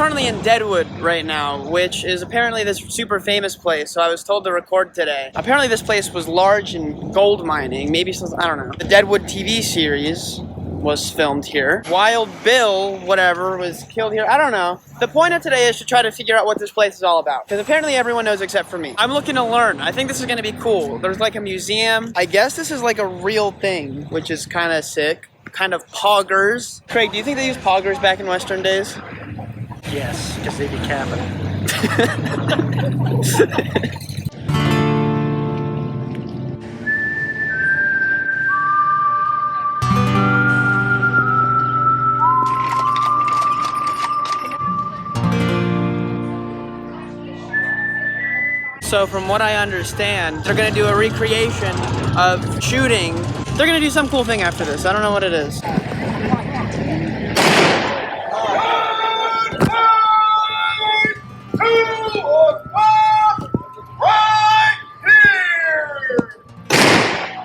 currently in Deadwood right now, which is apparently this super famous place, so I was told to record today. Apparently this place was large in gold mining, maybe, I don't know. The Deadwood TV series was filmed here. Wild Bill, whatever, was killed here. I don't know. The point of today is to try to figure out what this place is all about, because apparently everyone knows except for me. I'm looking to learn. I think this is gonna be cool. There's like a museum. I guess this is like a real thing, which is kind of sick. Kind of poggers. Craig, do you think they used poggers back in Western days? Yes, because they decapitate. So from what I understand, they're gonna do a recreation of shooting. They're gonna do some cool thing after this. I don't know what it is.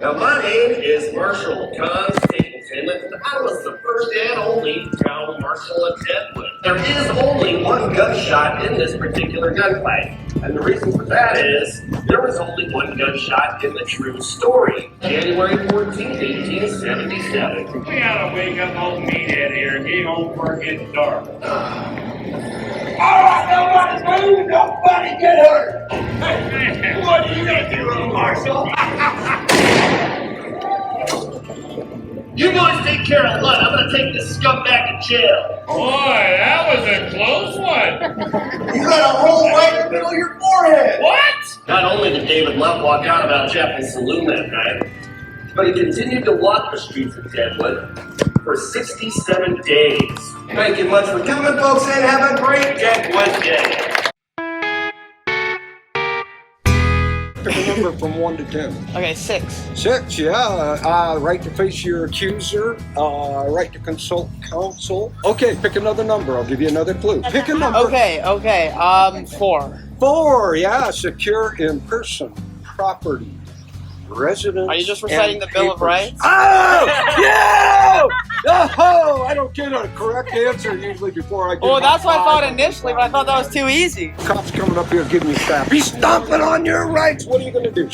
Now, my name is Marshal John Stapleton, and I was the first and only town marshal of Deadwood. There is only one gunshot in this particular gunfight, and the reason for that is there was only one gunshot in the true story. January 14th, 1877. We gotta wake up old meathead here. He don't work it dark. Alright, nobody move, nobody get hurt! What are you gonna do, little Marshal? You boys take care of Lud. I'm gonna take this scumbag to jail. Boy, that was a close one. You got a hole right in the middle of your forehead. What? Not only did David Love walk out about Jeffrey's saloon that night, but he continued to walk the streets of Deadwood for 67 days. Thank you much for coming, folks, and have a great Deadwood day. Pick a number from 1 to 10. Okay, 6. 6, yeah. Right to face your accuser. Right to consult counsel. Okay, pick another number. I'll give you another clue. Pick a number. Okay, 4. 4, yeah. Secure in person, property, residence. Are you just reciting and the Bill of papers. Rights? Oh, yeah! Oh, I don't get a correct answer usually before I get. Oh, that's what I thought five. initially, but I thought that was too easy. Cops coming up here giving you crap. He's stomping on your rights. What are you going to do?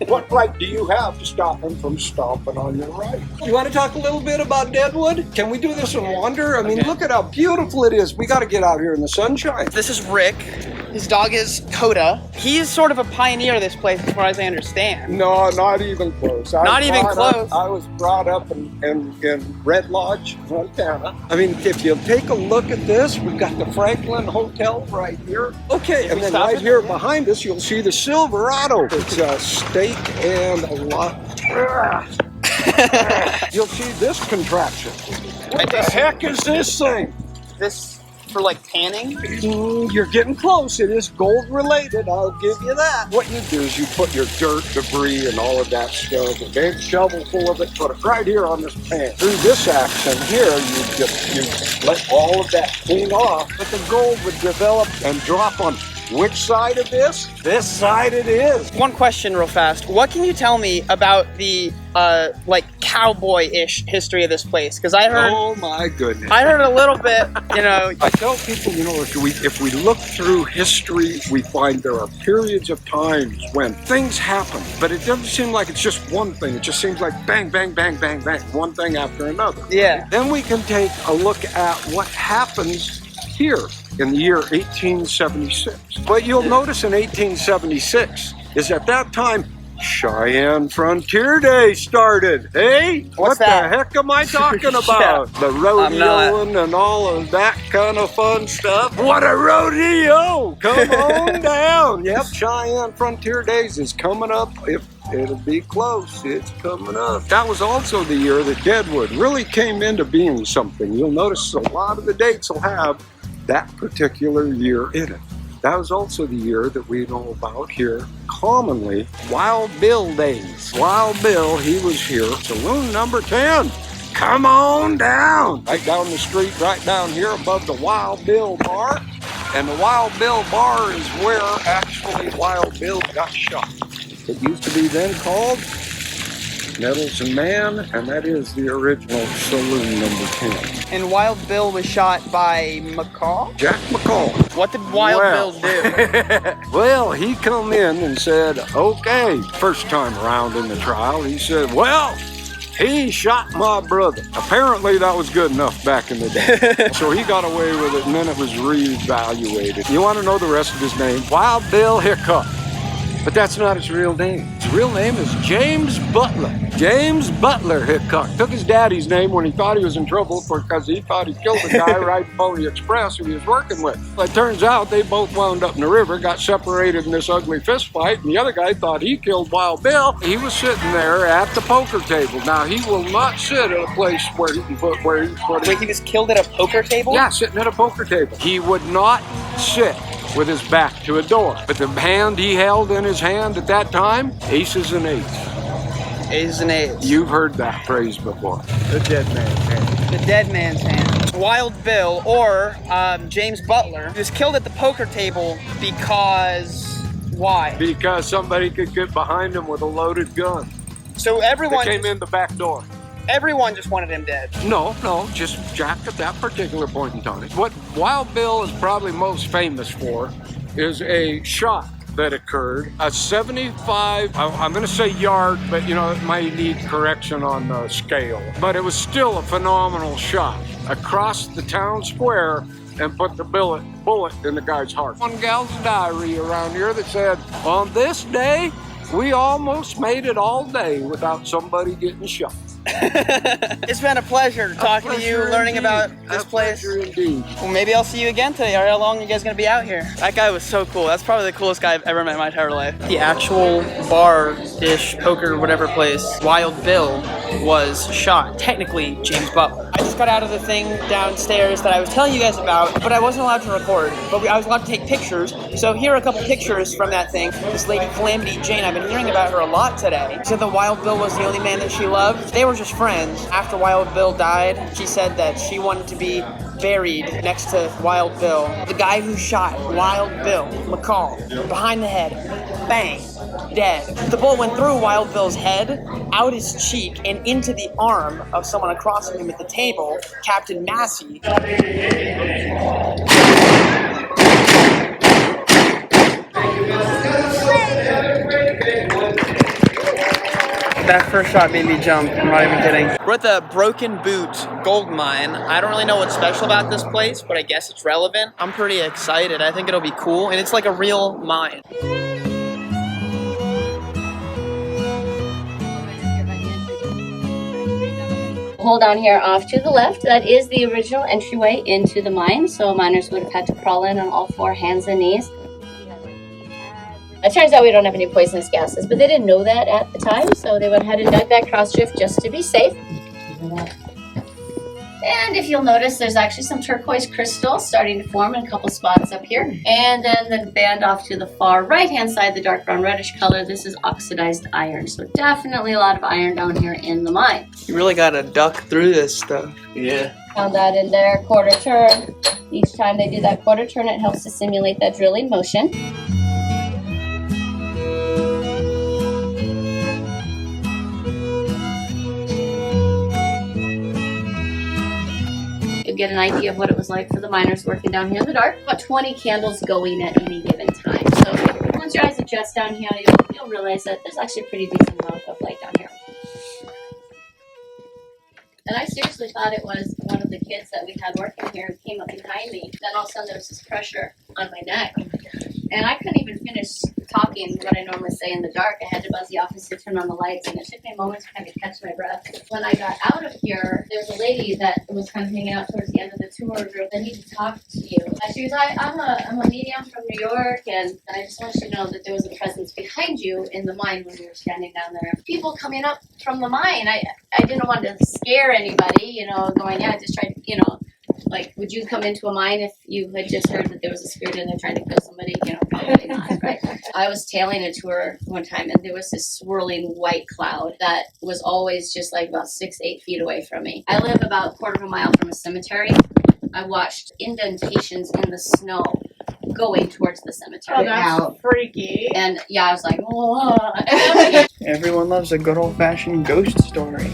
What right do you have to stop him from stomping on your rights? You want to talk a little bit about Deadwood? Can we do this and wander? I mean, Okay. look at how beautiful it is. We got to get out here in the sunshine. This is Rick. His dog is Dakota. He's sort of a pioneer of this place, as far as I understand. No, not even close. Not even close. I was brought up in Red Lodge, Montana. I mean, if you take a look at this, we've got the Franklin Hotel right here. Okay, and we then stop right it? here behind us, you'll see the Silverado. It's a steak and a lot. You'll see this contraption. What the heck is this thing? This for like panning? You're getting close. It is gold related. I'll give you that. What you do is you put your dirt, debris, and all of that stuff, a big shovel full of it, put it right here on this pan. Through this action here, you let all of that clean off, but the gold would develop and drop on which side of this? This side it is. One question real fast. What can you tell me about the like cowboy-ish history of this place? Because I heard Oh my goodness. I heard a little bit, you know. I tell people, you know, if we look through history, we find there are periods of times when things happen, but it doesn't seem like it's just one thing. It just seems like bang, bang, bang, bang, bang, one thing after another. Yeah. Then we can take a look at what happens here in the year 1876. What you'll notice in 1876 is at that time, Cheyenne Frontier Day started. Hey, What's what that? the heck am I talking about? The rodeoing and all of that kind of fun stuff. What a rodeo! Come on down. Yep, Cheyenne Frontier Days is coming up. If it'll be close, it's coming up. That was also the year that Deadwood really came into being something. You'll notice a lot of the dates will have that particular year in it. That was also the year that we know about here, commonly, Wild Bill days. Wild Bill, he was here, saloon number 10. Come on down. Right down the street, right down here above the Wild Bill Bar. And the Wild Bill Bar is where actually Wild Bill got shot. It used to be then called Nettles and Man, and that is the original Saloon number 10. And Wild Bill was shot by McCall? Jack McCall. What did Wild Bill do? Well, he come in and said, okay, first time around in the trial, he said, well, he shot my brother. Apparently that was good enough back in the day. So he got away with it, and then it was reevaluated. You want to know the rest of his name? Wild Bill Hickok. But that's not his real name. His real name is James Butler. James Butler Hickok. Took his daddy's name when he thought he was in trouble because he thought he killed the guy riding Pony Express who he was working with. But it turns out they both wound up in the river, got separated in this ugly fist fight, and the other guy thought he killed Wild Bill. He was sitting there at the poker table. Now, he will not sit at a place where he can put Wait, he was killed at a poker table? Yeah, sitting at a poker table. He would not sit with his back to a door. But the hand he held in his hand at that time, aces and eights. Aces and eights. You've heard that phrase before. The dead man's hand. The dead man's hand. Wild Bill, or James Butler, was killed at the poker table because... why? Because somebody could get behind him with a loaded gun. So everyone... They came in the back door. Everyone just wanted him dead. No, just Jack at that particular point in time. What Wild Bill is probably most famous for is a shot that occurred, a 75, I'm going to say yard, but you know, it might need correction on the scale. But it was still a phenomenal shot across the town square and put the bullet in the guy's heart. One gal's diary around here that said, on this day, we almost made it all day without somebody getting shot. It's been a pleasure talking to you, learning about this place. Indeed. Well, maybe I'll see you again today. How long are you guys gonna be out here? That guy was so cool. That's probably the coolest guy I've ever met in my entire life. The actual bar-ish, poker, whatever place, Wild Bill was shot. Technically, James Butler. I just got out of the thing downstairs that I was telling you guys about, but I wasn't allowed to record. But I was allowed to take pictures. So here are a couple pictures from that thing. This lady, Calamity Jane, I've been hearing about her a lot today. She said that Wild Bill was the only man that she loved. They were just friends. After Wild Bill died, she said that she wanted to be buried next to Wild Bill. The guy who shot Wild Bill McCall, behind the head, bang, dead. The bullet went through Wild Bill's head, out his cheek, and into the arm of someone across from him at the table, Captain Massey. That first shot made me jump, I'm not even kidding. We're at the Broken Boot Gold Mine. I don't really know what's special about this place, but I guess it's relevant. I'm pretty excited. I think it'll be cool, and it's like a real mine. Hole down here off to the left, that is the original entryway into the mine, so miners would have had to crawl in on all four hands and knees. It turns out we don't have any poisonous gases, but they didn't know that at the time, so they went ahead and dug that cross drift just to be safe. And if you'll notice, there's actually some turquoise crystal starting to form in a couple spots up here. And then the band off to the far right-hand side, the dark brown reddish color, this is oxidized iron. So definitely a lot of iron down here in the mine. You really gotta duck through this stuff. Yeah. Found that in there, quarter turn. Each time they do that quarter turn, it helps to simulate that drilling motion. Get an idea of what it was like for the miners working down here in the dark. About 20 candles going at any given time. So once your eyes adjust down here, you'll realize that there's actually a pretty decent amount of light down here. And I seriously thought it was one of the kids that we had working here who came up behind me. Then all of a sudden there was this pressure on my neck. And I couldn't even finish talking what I normally say in the dark. I had to buzz the office to turn on the lights, and it took me a moment to kind of catch my breath. When I got out of here, there was a lady that was kind of hanging out towards the end of the tour group that needed to talk to you. And she was like, I'm a medium from New York, and I just want you to know that there was a presence behind you in the mine when we were standing down there. People coming up from the mine. I didn't want to scare anybody, you know, going, yeah, I just tried, you know, like, would you come into a mine if you had just heard that there was a spirit in there trying to kill somebody? You know, probably not, right? I was tailing a tour one time, and there was this swirling white cloud that was always just like about 6-8 feet away from me. I live about a quarter of a mile from a cemetery. I watched indentations in the snow going towards the cemetery. Oh, that's freaky. And yeah, I was like, whoa. Everyone loves a good old-fashioned ghost story.